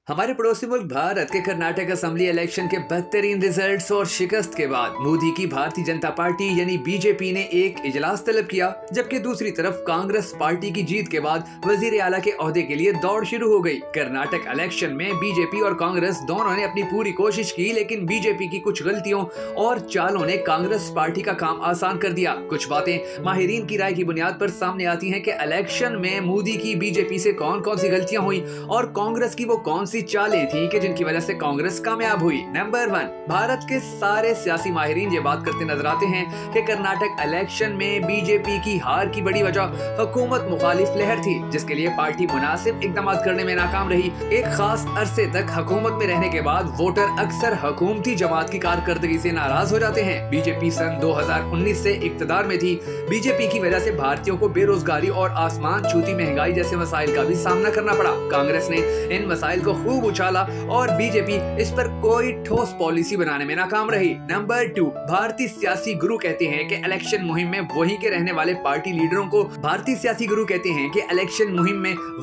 हमारे पड़ोसी मुल्क भारत के कर्नाटक असेंबली इलेक्शन के बदतरीन रिजल्ट्स और शिकस्त के बाद मोदी की भारतीय जनता पार्टी यानी बीजेपी ने एक इजलास तलब किया, जबकि दूसरी तरफ कांग्रेस पार्टी की जीत के बाद वजीर आला के ओहदे के लिए दौड़ शुरू हो गई। कर्नाटक इलेक्शन में बीजेपी और कांग्रेस दोनों ने अपनी पूरी कोशिश की, लेकिन बीजेपी की कुछ गलतियों और चालों ने कांग्रेस पार्टी का काम आसान कर दिया। कुछ बातें माहिरीन की राय की बुनियाद पर सामने आती हैं कि इलेक्शन में मोदी की बीजेपी से कौन कौन सी गलतियां हुई और कांग्रेस की वो कौन सी चालें थी कि जिनकी वजह से कांग्रेस कामयाब हुई। नंबर 1, भारत के सारे सियासी माहिरीन ये बात करते नजर आते हैं कि कर्नाटक इलेक्शन में बीजेपी की हार की बड़ी वजह हुकूमत मुखालिफ लहर थी, जिसके लिए पार्टी मुनासिब इकदाम करने में नाकाम रही। एक खास अरसे तक हुकूमत में रहने के बाद वोटर अक्सर हुकूमती जमात की कारकर्दगी से नाराज हो जाते हैं। बीजेपी सन 2019 से इक्तदार में थी। बीजेपी की वजह से भारतीयों को बेरोजगारी और आसमान छूती महंगाई जैसे मसाइल का भी सामना करना पड़ा। कांग्रेस ने इन मसाइल को खूब उछाला और बीजेपी इस पर कोई ठोस पॉलिसी बनाने में नाकाम रही। नंबर 2, भारतीय सियासी गुरु कहते हैं कि इलेक्शन मुहिम में वहीं के रहने वाले पार्टी लीडरों को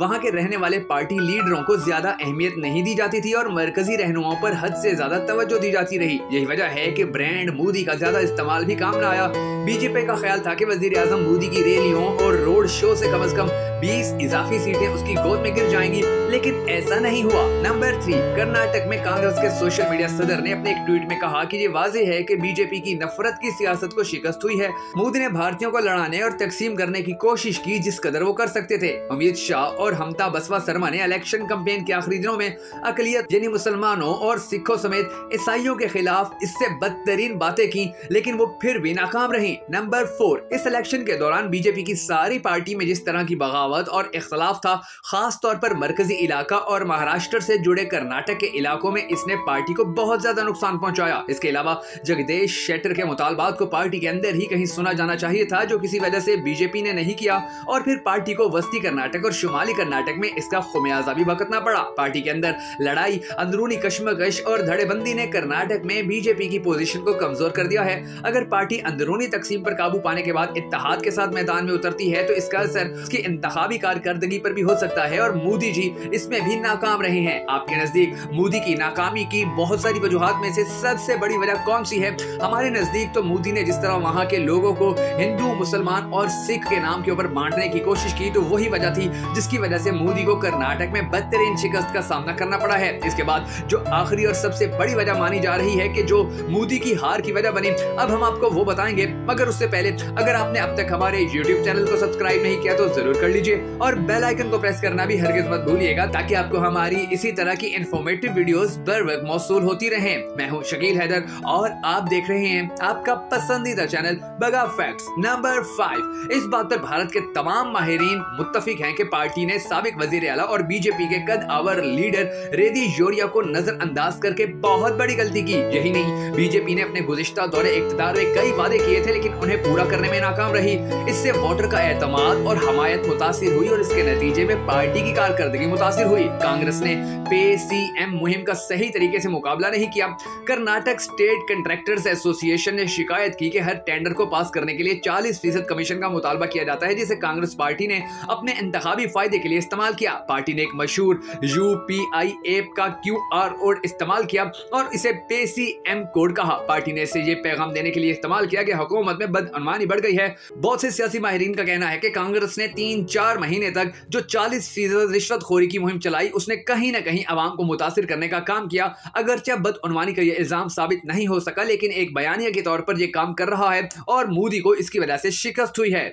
वहां के रहने वाले पार्टी लीडरों को ज्यादा अहमियत नहीं दी जाती थी और मरकजी रहनुमाओं पर हद से ज्यादा तवज्जो दी जाती रही। यही वजह है कि ब्रांड मोदी का ज्यादा इस्तेमाल भी काम न आया। बीजेपी का ख्याल था कि वजीर आजम मोदी की रैलियों और रोड शो से कम 20 इजाफी सीटें उसकी गोद में गिर जाएंगी, लेकिन ऐसा नहीं हुआ। नंबर 3, कर्नाटक में कांग्रेस के सोशल मीडिया सदर ने अपने एक ट्वीट में कहा कि ये वाज़ेह है कि बीजेपी की नफरत की सियासत को शिकस्त हुई है। मोदी ने भारतीयों को लड़ाने और तकसीम करने की कोशिश की जिस कदर वो कर सकते थे। अमित शाह और हमता बसवा शर्मा ने इलेक्शन कैंपेन के आखिरी दिनों में अकलियत यानी मुसलमानों और सिखों समेत ईसाइयों के खिलाफ इससे बदतरीन बातें की, लेकिन वो फिर भी नाकाम रही। नंबर 4, इस इलेक्शन के दौरान बीजेपी की सारी पार्टी में जिस तरह की बगावत और इख्तलाफ था, खास तौर पर मरकजी इलाका और महाराष्ट्र से जुड़े कर्नाटक के इलाकों में, इसने पार्टी को बहुत ज्यादा नुकसान पहुंचाया। इसके अलावा जगदीश शेट्टर के मुतालबात को पार्टी के अंदर ही कहीं सुना जाना चाहिए था, जो किसी वजह से बीजेपी ने नहीं किया और फिर पार्टी को वस्ती कर्नाटक और शुमाली कर्नाटक में इसका खुमियाजा भी भुगतना पड़ा। पार्टी के अंदर लड़ाई, अंदरूनी कश्मकश और धड़ेबंदी ने कर्नाटक में बीजेपी की पोजीशन को कमजोर कर दिया है। अगर पार्टी अंदरूनी तकसीम पर काबू पाने के बाद इत्तेहाद के साथ मैदान में उतरती है तो इसका असर उसकी इंतखाबी कारकर्दगी पर भी हो सकता है और मोदी जी इसमें भी नाकाम रहे हैं। आपके नजदीक मोदी की नाकामी की बहुत सारी वजूहात में से सबसे बड़ी वजह कौन सी है? हमारे नजदीक तो मोदी ने जिस तरह वहां के लोगों को हिंदू, मुसलमान और सिख के नाम के ऊपर बांटने की कोशिश की, तो वही वजह थी जिसकी वजह से मोदी को कर्नाटक में बदतरीन शिकस्त का सामना करना पड़ा है। इसके बाद जो आखिरी और सबसे बड़ी वजह मानी जा रही है कि जो मोदी की हार की वजह बनी, अब हम आपको वो बताएंगे, मगर उससे पहले अगर आपने अब तक हमारे YouTube चैनल को सब्सक्राइब नहीं किया तो जरूर कर लीजिए और बेल आइकन को प्रेस करना भी हरगिज मत भूलिएगा, ताकि आपको हमारी इसी तरह की इंफॉर्मेटिव वीडियोस बर वक्त मौसूल होती रहे। मैं हूं शकील हैदर और आप देख रहे हैं आपका पसंदीदा चैनल बगा फैक्ट्स। नंबर 5, इस बात पर भारत के तमाम माहिरीन मुत्तफिक हैं कि पार्टी ने साबिक वजीर आला और बीजेपी के कद आवर लीडर रेड्डी जोरिया को नजरअंदाज करके बहुत बड़ी गलती की। यही नहीं, बीजेपी ने अपने गुज़िश्ता दौरे इक़्तिदार में कई वादे किए थे, लेकिन उन्हें पूरा करने में नाकाम रही। इससे वोटर का एतमाद और हमायत मुतासिर हुई और इसके नतीजे में पार्टी की कारकर्दगी मुतासिर हुई। कांग्रेस ने पे सीएम मुहिम का सही तरीके से मुकाबला नहीं किया। कर्नाटक स्टेट कंट्रैक्टर्स एसोसिएशन ने शिकायत की कि हर टेंडर को पास करने के लिए 40% कमीशन का मुतालबा किया जाता है, जिसे कांग्रेस पार्टी ने अपने इंतखाबी फायदे के लिए इस्तेमाल किया। पार्टी ने एक मशहूर यूपीआई ऐप का QR कोड इस्तेमाल किया और इसे पे सीएम कोड कहा। पार्टी ने इसे ये पैगाम देने के लिए इस्तेमाल किया कि हुकूमत में बदअनवानी बढ़ गई है। बहुत से सियासी माहिरीन का कहना है कि कांग्रेस ने 3-4 महीने तक जो 40% रिश्वतखोरी की मुहिम चलाई, उसने कहीं न कहीं अवाम को मुतासिर करने का काम किया। अगरचे बदअनवानी का यह इल्जाम साबित नहीं हो सका, लेकिन एक बयानिया के तौर पर यह काम कर रहा है और मोदी को इसकी वजह से शिकस्त हुई है।